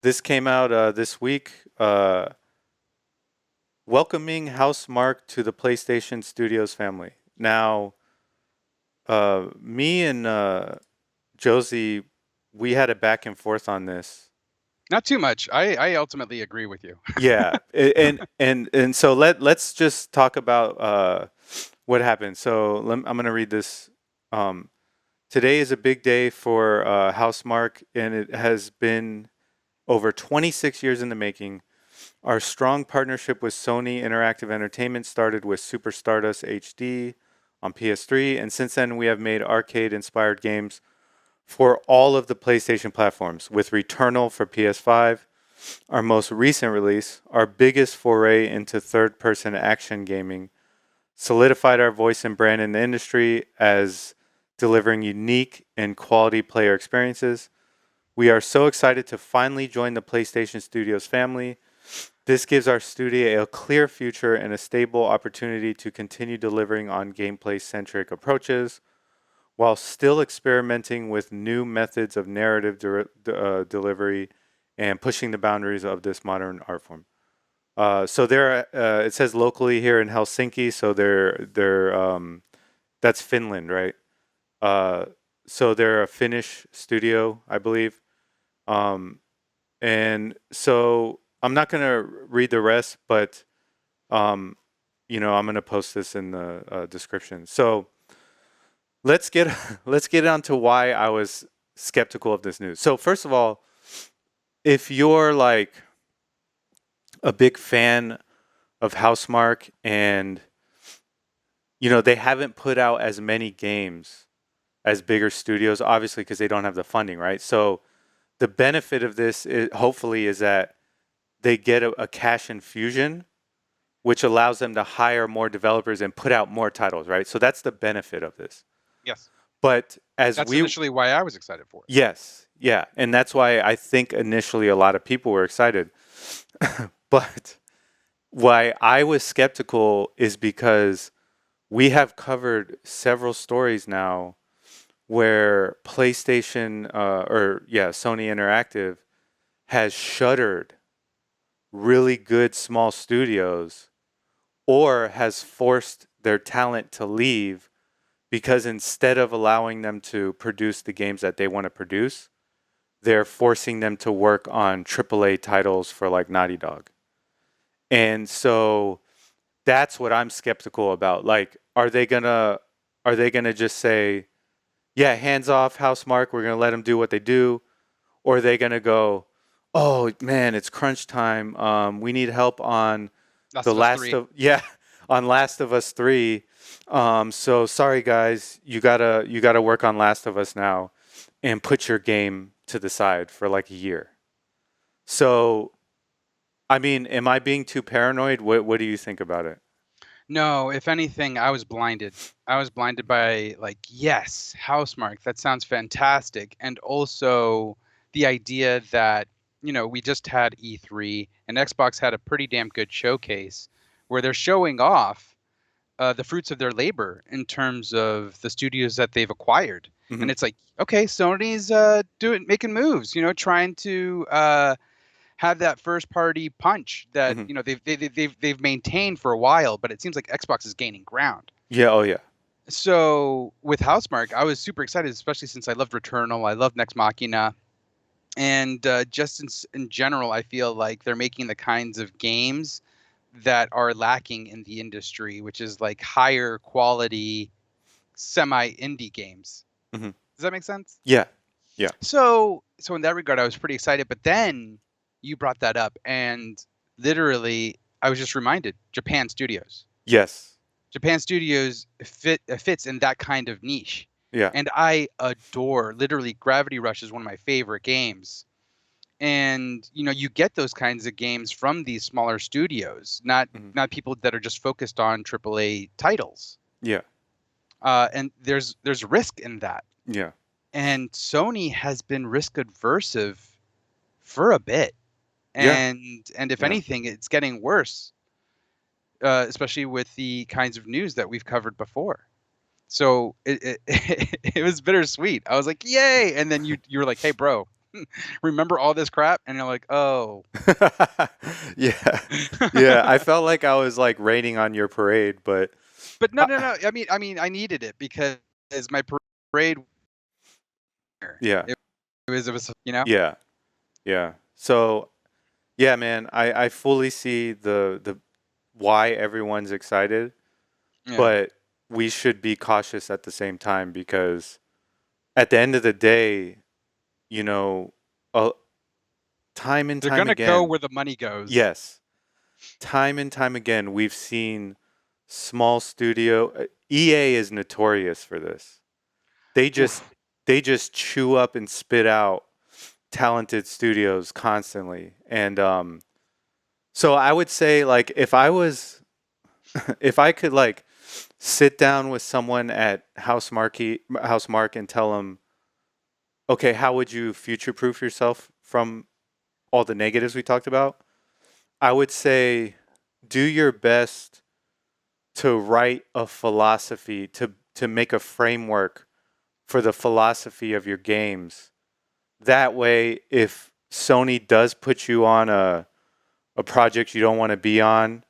This came out this week, welcoming Housemarque to the PlayStation Studios family. Now, me and Josie, we had a back and forth on this. Not too much. I ultimately agree with you. Yeah, and so let's just talk about what happened. I'm going to read this. Um, Today is a big day for Housemarque, and it has been over 26 years in the making. Our strong partnership with Sony Interactive Entertainment started with Super Stardust HD on PS3, and since then we have made arcade inspired games for all of the PlayStation platforms, with Returnal for PS5, our most recent release, our biggest foray into third person action gaming, solidified our voice and brand in the industry as delivering unique and quality player experiences. We are so excited to finally join the PlayStation Studios family. This gives our studio a clear future and a stable opportunity to continue delivering on gameplay centric approaches while still experimenting with new methods of narrative delivery and pushing the boundaries of this modern art form. It says locally here in Helsinki, so that's Finland, right? Uh, so they're a Finnish studio, I believe. Um, and so I'm not going to read the rest, but um, I'm going to post this in the description. So let's get let's get on to why I was skeptical of this news. So first of all, if you're like a big fan of Housemarque and they haven't put out as many games as bigger studios, obviously because they don't have the funding, right? So the benefit of this hopefully is that they get a cash infusion, which allows them to hire more developers and put out more titles, right? So that's the benefit of this. Yes. But as That's we, initially why I was excited for it. yes, yeah, and that's why I think initially a lot of people were excited. But why I was skeptical is because we have covered several stories now where Sony Interactive has shuttered really good small studios or has forced their talent to leave because instead of allowing them to produce the games that they want to produce, they're forcing them to work on AAA titles for like Naughty Dog. And so that's what I'm skeptical about. Like, are they gonna just say, yeah, hands off Housemarque, we're gonna let them do what they do, or are they gonna go, oh man, it's crunch time. We need help on Last the of Us Last 3. of yeah on Last of Us 3. So sorry guys, you gotta work on Last of Us now, and put your game to the side for like a year. So I mean, am I being too paranoid? What do you think about it? No, if anything, I was blinded. I was blinded by like, yes, Housemarque. That sounds fantastic. And also the idea that, we just had E3 and Xbox had a pretty damn good showcase where they're showing off the fruits of their labor in terms of the studios that they've acquired. Hmm. And it's like, okay, Sony's making moves, trying to have that first party punch that Hmm. they've maintained for a while, but it seems like Xbox is gaining ground. Yeah. Oh yeah. So with Housemarque, I was super excited, especially since I loved Returnal, I love Next Machina, and just in general, I feel like they're making the kinds of games that are lacking in the industry, which is like higher quality semi indie games. Hmm. Does that make sense? Yeah. Yeah. So in that regard, I was pretty excited. But then you brought that up, and literally, I was just reminded Japan Studios. Yes. Japan Studios fits in that kind of niche, Yeah. and I adore. Literally, Gravity Rush is one of my favorite games. And you get those kinds of games from these smaller studios, not Hmm. not people that are just focused on AAA titles. Yeah. And there's risk in that. Yeah. And Sony has been risk aversive for a bit, Yeah. and if Yeah. anything, it's getting worse, especially with the kinds of news that we've covered before. So it was bittersweet. I was like, "Yay!" And then you were like, "Hey, bro." remember all this crap, and you're like, oh. Yeah. Yeah, I felt like I was like raining on your parade, but But no, uh, no, no. I mean, I needed it because my parade. yeah. It was. Yeah. Yeah. So, yeah, man, I fully see the why everyone's excited, Yeah. but we should be cautious at the same time because at the end of the day, you know, uh, time and They're time gonna go again, where the money goes. yes, time and time again, we've seen small studio. EA is notorious for this. They just Oof. they just chew up and spit out talented studios constantly, and so I would say like if I could like sit down with someone at Housemarque and tell them, okay, how would you future proof yourself from all the negatives we talked about? I would say do your best to write a philosophy to make a framework for the philosophy of your games. That way, if Sony does put you on a project you don't want to be on,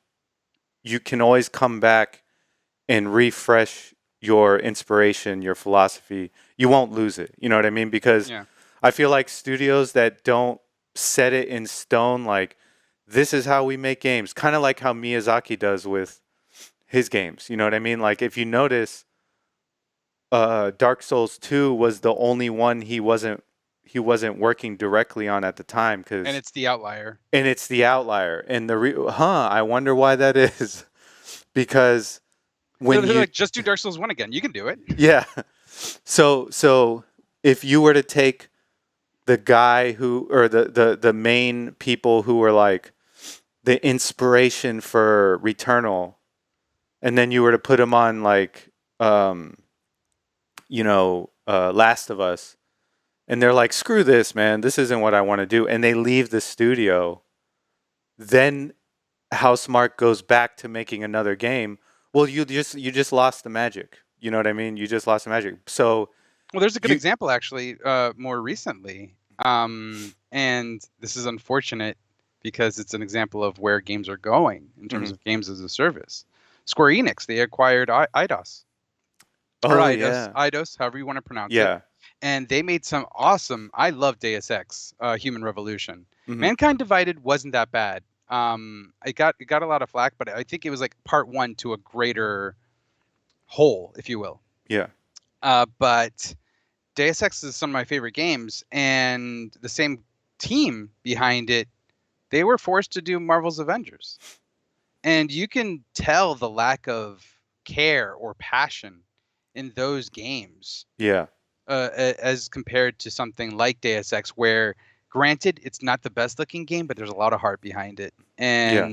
you can always come back and refresh your inspiration, your philosophy. You won't lose it. You know what I mean? Because Yeah. I feel like studios that don't set it in stone, like this is how we make games, kind of like how Miyazaki does with his games. You know what I mean? Like if you notice, Dark Souls 2 was the only one he wasn't working directly on at the time And because it's the outlier. and it's the outlier and I wonder why that is because They're, when they're you like, just do Dark Souls 1 again. You can do it. yeah. So if you were to take the guy who or the main people who were like the inspiration for Returnal, and then you were to put them on like Last of Us, and they're like, screw this, man, this isn't what I want to do, and they leave the studio, then Housemarque goes back to making another game. Well, you just lost the magic. You know what I mean? You just lost the magic. So Well, there's a good you example actually, more recently. And this is unfortunate because it's an example of where games are going in terms mhm. of games as a service. Square Enix, they acquired IDOS or Oh IDOS, yeah. IDOS, however you want to pronounce it. Yeah. And they made some awesome. I love Deus Ex, Human Revolution. Hmm. Mankind Divided wasn't that bad. It got a lot of flack, but I think it was like part one to a greater whole, if you will. Yeah. But Deus Ex is some of my favorite games, and the same team behind it, they were forced to do Marvel's Avengers. And you can tell the lack of care or passion in those games Yeah. as compared to something like Deus Ex, where granted it's not the best looking game, but there's a lot of heart behind it, Yeah.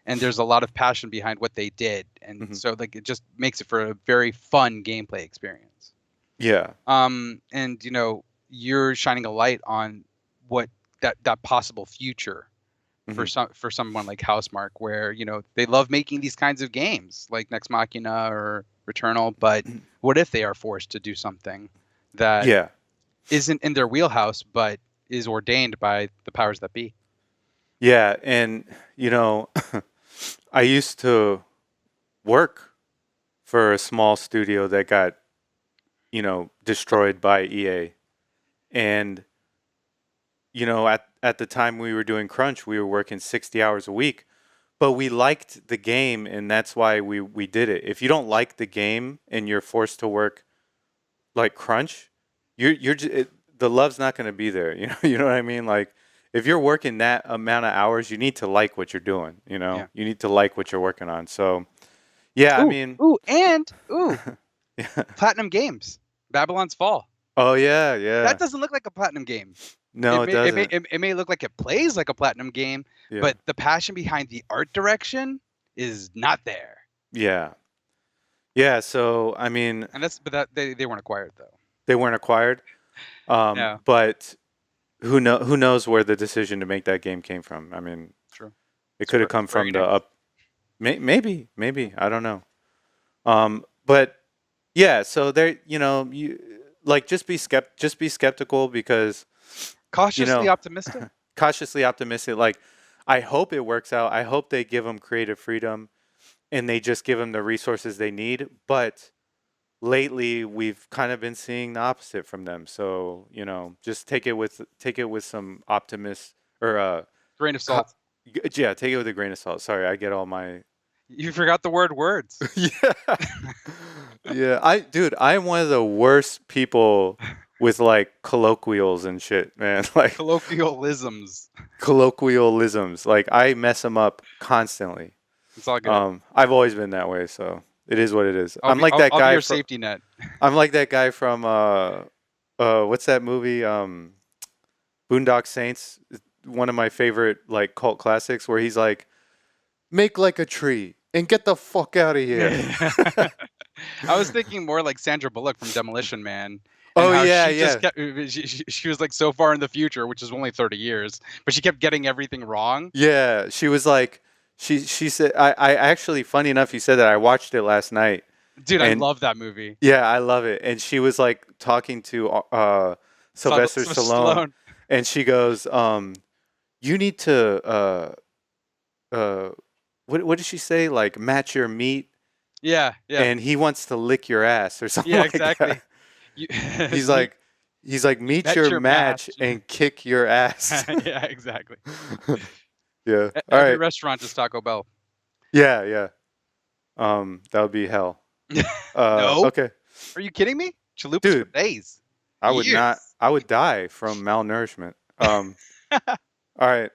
and there's a lot of passion behind what they did, and Hmm. so like it just makes it for a very fun gameplay experience. Yeah. And you're shining a light on what that possible future for Hmm. someone like Housemarque, where they love making these kinds of games like Nex Machina or Returnal, but what if they are forced to do something that Yeah. isn't in their wheelhouse but is ordained by the powers that be? Yeah. And you know, I used to work for a small studio that got destroyed by EA, and at the time we were doing crunch, we were working 60 hours a week, but we liked the game, and that's why we did it. If you don't like the game and you're forced to work like crunch, the love's not going to be there. You know what I mean? Like if you're working that amount of hours, you need to like what you're doing. Yeah. You need to like what you're working on. So yeah, I Ooh, mean, ooh, yeah. Platinum Games, Babylon's Fall. Oh yeah, That yeah. doesn't look like a Platinum game. No, It it may it may doesn't. it may look like it plays like a Platinum game, Yeah, but the passion behind the art direction is not there. yeah, yeah. So I mean, And that's but that they weren't acquired though. they weren't acquired, No, but who knows where the decision to make that game came from? I mean, true. it could have come Square from the Enix. up. Maybe I don't know. But yeah, so there, you like just be skeptical because you Cautiously know, optimistic. cautiously optimistic. Like, I hope it works out. I hope they give them creative freedom and they just give them the resources they need. But lately, we've kind of been seeing the opposite from them. So, just take it with some optimist or Grain of co- salt. yeah, take it with a grain of salt. Sorry, I get all my You forgot the word words. yeah. Yeah, dude, I'm one of the worst people with like colloquials and shit, man. Like Colloquialisms. colloquialisms. Like I mess them up constantly. It's all good. I've always been that way, so it is what it is. I'll be I'll be your safety net. I'm like that guy from what's that movie? Boondock Saints, one of my favorite like cult classics where he's like, "Make like a tree and get the fuck out of here." I was thinking more like Sandra Bullock from Demolition Man, and Oh how yeah, she just yeah. kept she was like so far in the future, which is only 30 years, but she kept getting everything wrong. Yeah, she was like, she said, I actually, funny enough, you said that I watched it last night, Dude, I and love that movie. yeah, I love it. And she was like talking to Sylvester Stallone, Stallone. and she goes, you need to, uh, what did she say? Like match your meat, Yeah, yeah, and he wants to lick your ass or something yeah, like that. exactly. You, He's meet like, he's like, meet met your your match match. and kick your ass. Yeah, exactly. Yeah. All Every right. restaurant is Taco Bell. Yeah, yeah. That would be hell. No, Okay. are you kidding me? Chalupas for Dude, days, I would not. years. I would die from malnourishment. All right.